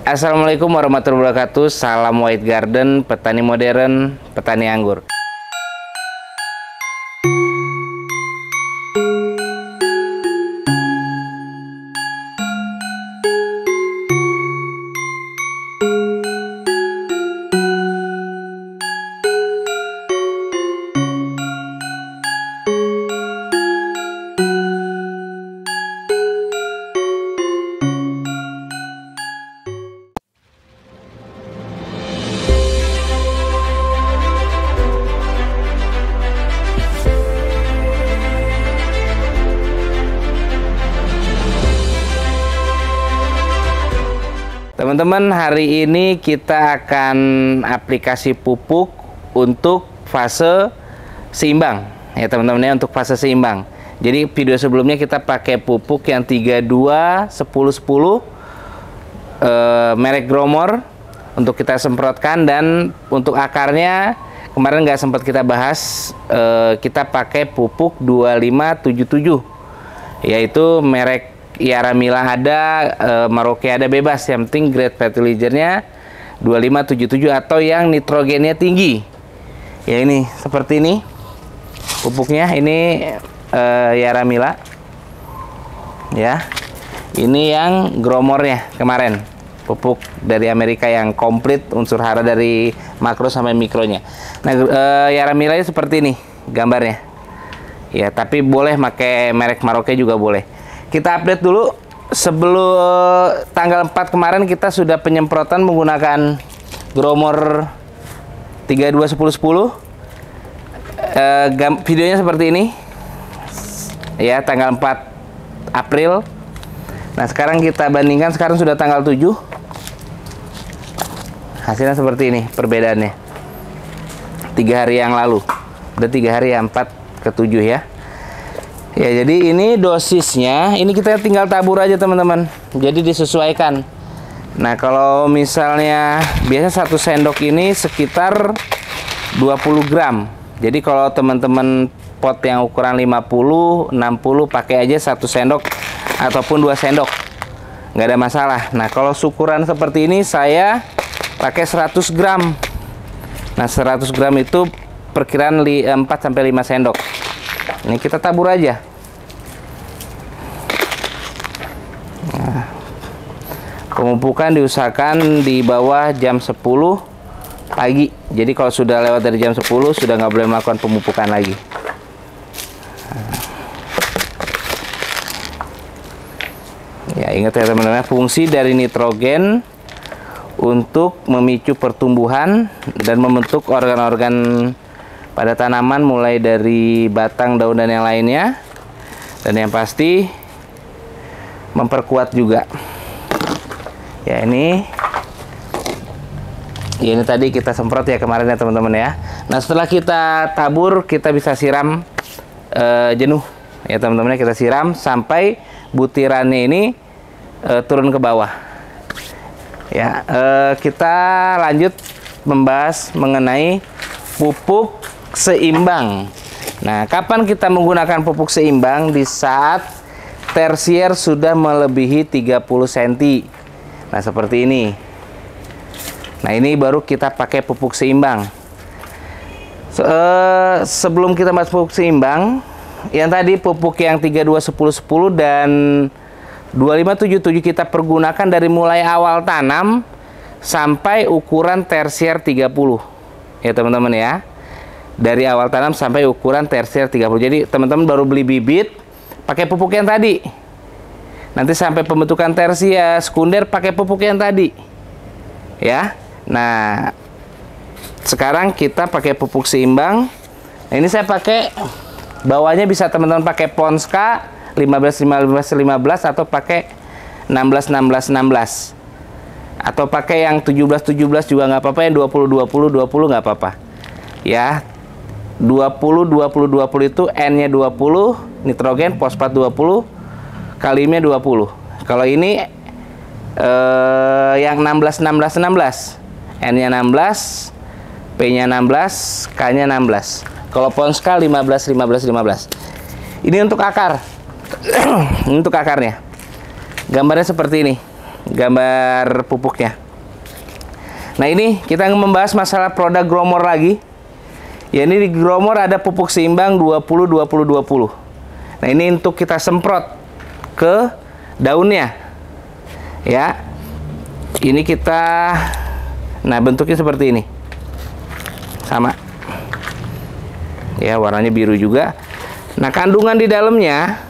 Assalamualaikum warahmatullahi wabarakatuh. Salam White Garden, petani modern, petani anggur. Teman-teman, hari ini kita akan aplikasi pupuk untuk fase seimbang ya teman-teman ya, untuk fase seimbang. Jadi video sebelumnya kita pakai pupuk yang 32 10 10 merek Gromor untuk kita semprotkan, dan untuk akarnya kemarin nggak sempat kita bahas, kita pakai pupuk 2577 yaitu merek Yaramila ada, Maroke ada, bebas, yang penting grade fertilizer-nya 2577 atau yang nitrogennya tinggi. Ya ini seperti ini pupuknya, ini Yaramila. Ya. Ini yang Gromornya kemarin. Pupuk dari Amerika yang komplit, unsur hara dari makro sampai mikronya. Nah, Yaramila seperti ini gambarnya. Ya, tapi boleh pakai merek Maroke juga boleh. Kita update dulu, sebelum tanggal 4 kemarin kita sudah penyemprotan menggunakan Gromor 32 10 10. Videonya seperti ini. Ya, tanggal 4 April. Nah, sekarang kita bandingkan, sekarang sudah tanggal 7. Hasilnya seperti ini perbedaannya. 3 hari yang lalu. Udah 3 hari ya, 4 ke 7 ya. Ya, jadi ini dosisnya, ini kita tinggal tabur aja teman-teman. Jadi disesuaikan. Nah, kalau misalnya biasa 1 sendok ini sekitar 20 gram. Jadi kalau teman-teman pot yang ukuran 50, 60 pakai aja 1 sendok ataupun 2 sendok. Nggak ada masalah. Nah, kalau ukuran seperti ini saya pakai 100 gram. Nah, 100 gram itu perkiraan 4 sampai 5 sendok. Ini kita tabur aja. Nah, pemupukan diusahakan di bawah jam 10 pagi. Jadi kalau sudah lewat dari jam 10 sudah nggak boleh melakukan pemupukan lagi. Ya, ingat ya teman-teman, fungsi dari nitrogen untuk memicu pertumbuhan dan membentuk organ-organ pada tanaman, mulai dari batang, daun, dan yang lainnya. Dan yang pasti memperkuat juga. Ya, ini tadi kita semprot ya kemarin ya teman-teman ya. Nah, setelah kita tabur kita bisa siram jenuh ya teman-teman, kita siram sampai butirannya ini turun ke bawah. Ya, kita lanjut membahas mengenai pupuk seimbang. Nah, kapan kita menggunakan pupuk seimbang? Di saat tersier sudah melebihi 30 cm. Nah, seperti ini. Nah, ini baru kita pakai pupuk seimbang. Sebelum kita bahas pupuk seimbang, yang tadi pupuk yang 32 10 10 dan 2577 kita pergunakan dari mulai awal tanam sampai ukuran tersier 30. Ya, teman-teman ya. Dari awal tanam sampai ukuran tersier 30. Jadi teman-teman baru beli bibit pakai pupuk yang tadi. Nanti sampai pembentukan tersier, sekunder pakai pupuk yang tadi. Ya. Nah, sekarang kita pakai pupuk seimbang. Nah, ini saya pakai bawahnya bisa teman-teman pakai Ponska 15 15 15 atau pakai 16 16 16. Atau pakai yang 17 17 juga nggak apa-apa, yang 20 20 20 nggak apa-apa. Ya. 20 20 20 itu N-nya 20, nitrogen, fosfat 20, kaliumnya 20. Kalau ini yang 16 16 16. N-nya 16, P-nya 16, K-nya 16. Kalau Ponska 15 15 15. Ini untuk akar. Ini untuk akarnya. Gambarnya seperti ini. gambar pupuknya. Nah, ini kita membahas masalah produk Growmore lagi. Ya, ini di Growmore ada pupuk seimbang 20-20-20. Nah, ini untuk kita semprot ke daunnya. Ya. Ini kita, nah bentuknya seperti ini. Sama. Ya, warnanya biru juga. Nah, kandungan di dalamnya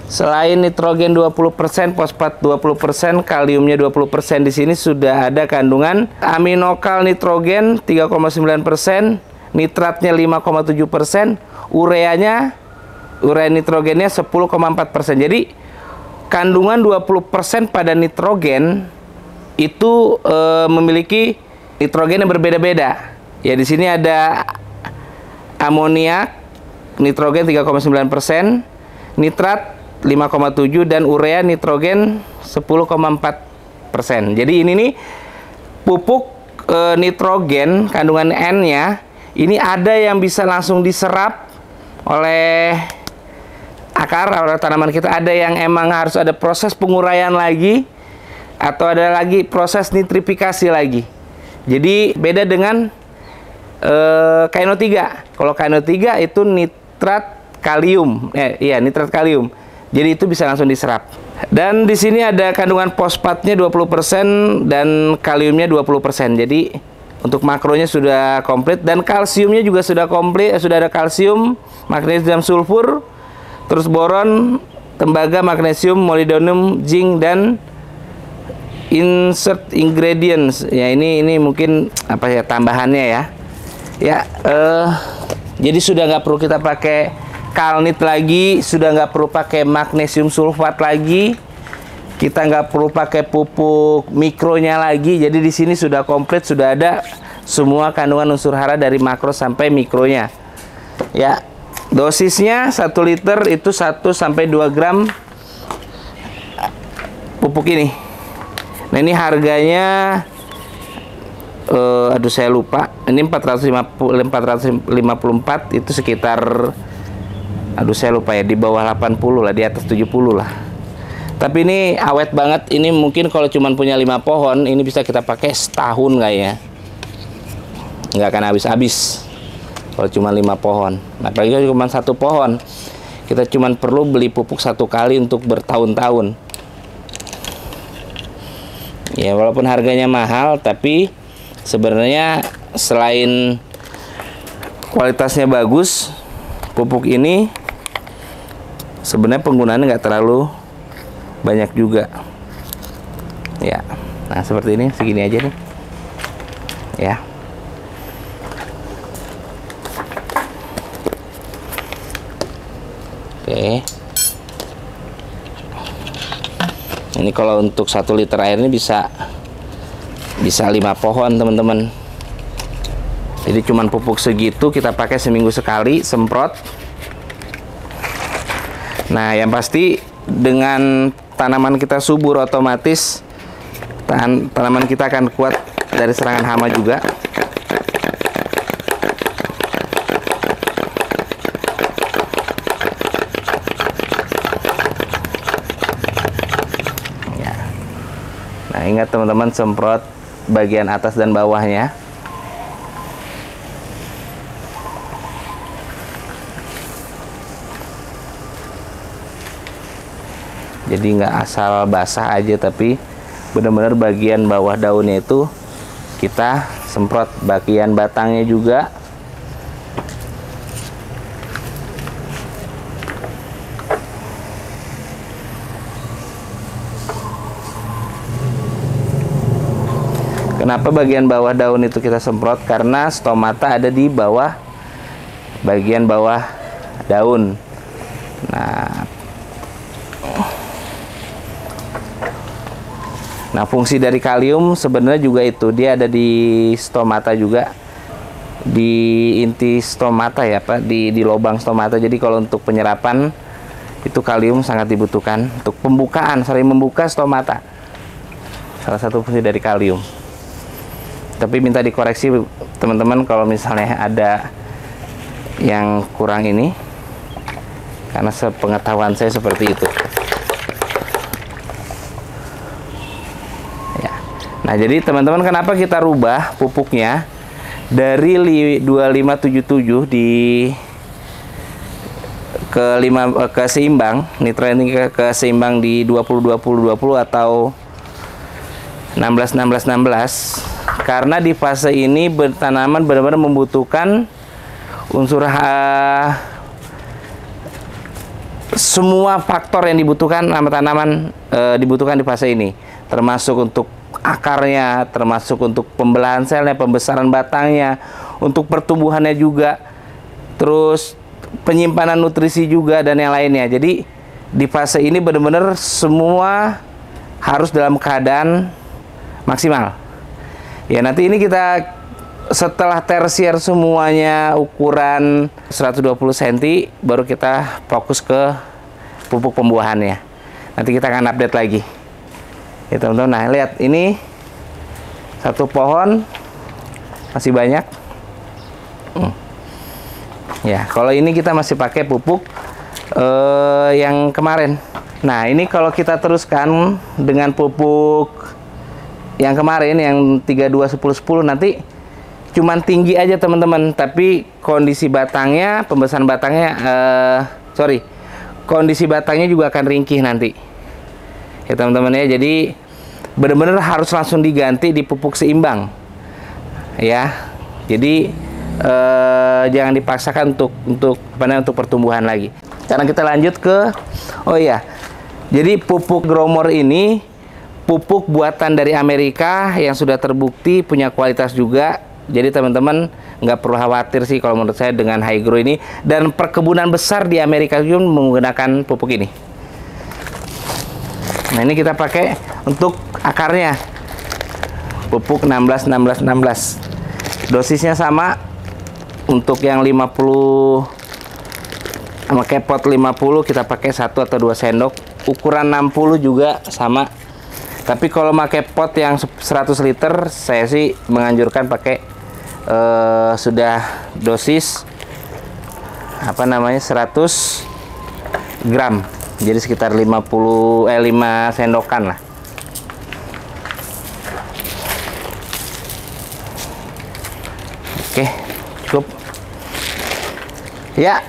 selain nitrogen 20%, fosfat 20%, kaliumnya 20%, di sini sudah ada kandungan aminokal nitrogen 3,9%, nitratnya 5,7%, urea nitrogennya 10,4%. Jadi kandungan 20% pada nitrogen itu memiliki nitrogen yang berbeda-beda. Ya, di sini ada amoniak nitrogen 3,9%, nitrat 5,7, dan urea nitrogen 10,4%. Jadi ini nih pupuk nitrogen kandungan N-nya ini ada yang bisa langsung diserap oleh akar oleh tanaman kita, ada yang emang harus ada proses penguraian lagi, atau ada lagi proses nitrifikasi lagi. Jadi beda dengan KNO3. Kalau KNO3 itu nitrat kalium, nitrat kalium. Jadi itu bisa langsung diserap. Dan di sini ada kandungan fosfatnya 20% dan kaliumnya 20%. Jadi untuk makronya sudah komplit, dan kalsiumnya juga sudah komplit. Sudah ada kalsium, magnesium, sulfur, terus boron, tembaga, magnesium, molybdenum, zinc, dan insert ingredients. Ya, ini mungkin apa ya tambahannya ya. Ya, jadi sudah nggak perlu kita pakai kalnit lagi, sudah nggak perlu pakai magnesium sulfat lagi, kita nggak perlu pakai pupuk mikronya lagi. Jadi di sini sudah komplit, sudah ada semua kandungan unsur hara dari makro sampai mikronya. Ya, dosisnya 1 liter itu 1 sampai 2 gram pupuk ini. Nah, ini harganya aduh saya lupa. Ini 454 itu sekitar, aduh saya lupa ya, di bawah 80 lah, di atas 70 lah. Tapi ini awet banget. Ini mungkin kalau cuman punya 5 pohon, ini bisa kita pakai setahun kayaknya. Nggak akan habis-habis kalau cuma 5 pohon. Nah, apalagi kalau cuma 1 pohon, kita cuman perlu beli pupuk 1 kali untuk bertahun-tahun. Ya, walaupun harganya mahal, tapi sebenarnya selain kualitasnya bagus, pupuk ini sebenarnya penggunaannya nggak terlalu banyak juga. Ya, nah seperti ini, segini aja nih. Ya. Oke. Ini kalau untuk 1 liter air ini bisa 5 pohon, teman-teman. Jadi cuman pupuk segitu kita pakai seminggu sekali, semprot. Nah, yang pasti dengan tanaman kita subur, otomatis tanaman kita akan kuat dari serangan hama juga. Ya. Nah, ingat teman-teman, semprot bagian atas dan bawahnya. Jadi nggak asal basah aja, tapi benar-benar bagian bawah daunnya itu kita semprot, bagian batangnya juga. Kenapa bagian bawah daun itu kita semprot? Karena stomata ada di bawah, bagian bawah daun. Nah, fungsi dari kalium sebenarnya juga itu, dia ada di stomata juga, di inti stomata ya Pak, di lubang stomata. Jadi kalau untuk penyerapan itu kalium sangat dibutuhkan untuk pembukaan, sering membuka stomata. Salah satu fungsi dari kalium. Tapi minta dikoreksi teman-teman kalau misalnya ada yang kurang ini, karena sepengetahuan saya seperti itu. Nah, jadi teman-teman, kenapa kita rubah pupuknya dari 2577 ke seimbang, nitrogen ke seimbang di 20-20-20 atau 16-16-16, karena di fase ini tanaman benar-benar membutuhkan unsur semua faktor yang dibutuhkan sama tanaman dibutuhkan di fase ini, termasuk untuk akarnya, termasuk untuk pembelahan selnya, pembesaran batangnya, untuk pertumbuhannya juga, terus penyimpanan nutrisi juga, dan yang lainnya. Jadi di fase ini benar-benar semua harus dalam keadaan maksimal. Ya, nanti ini kita setelah tersier semuanya ukuran 120 cm, baru kita fokus ke pupuk pembuahannya. Nanti kita akan update lagi. Ya teman-teman, nah lihat ini satu pohon masih banyak. Ya, kalau ini kita masih pakai pupuk yang kemarin. Nah, ini kalau kita teruskan dengan pupuk yang kemarin yang 32-10-10, nanti cuman tinggi aja teman-teman, tapi kondisi batangnya, pembesaran batangnya kondisi batangnya juga akan ringkih nanti. Ya teman-teman ya, jadi benar-benar harus langsung diganti di pupuk seimbang. Ya. Jadi jangan dipaksakan untuk pertumbuhan lagi. Sekarang kita lanjut ke jadi pupuk Growmore ini pupuk buatan dari Amerika yang sudah terbukti punya kualitas juga. Jadi teman-teman nggak perlu khawatir sih kalau menurut saya dengan High Grow ini, dan perkebunan besar di Amerika juga menggunakan pupuk ini. Nah, ini kita pakai untuk akarnya pupuk 16-16-16. Dosisnya sama, untuk yang 50 sama kepot 50 kita pakai 1 atau 2 sendok. Ukuran 60 juga sama. Tapi kalau pakai pot yang 100 liter, saya sih menganjurkan pakai sudah dosis 100 gram. Jadi sekitar 5 sendokan lah. Oke, cukup. Ya,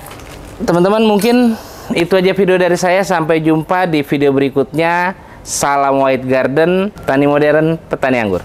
teman-teman, mungkin itu aja video dari saya. Sampai jumpa di video berikutnya. Salam White Garden, tani modern, petani anggur.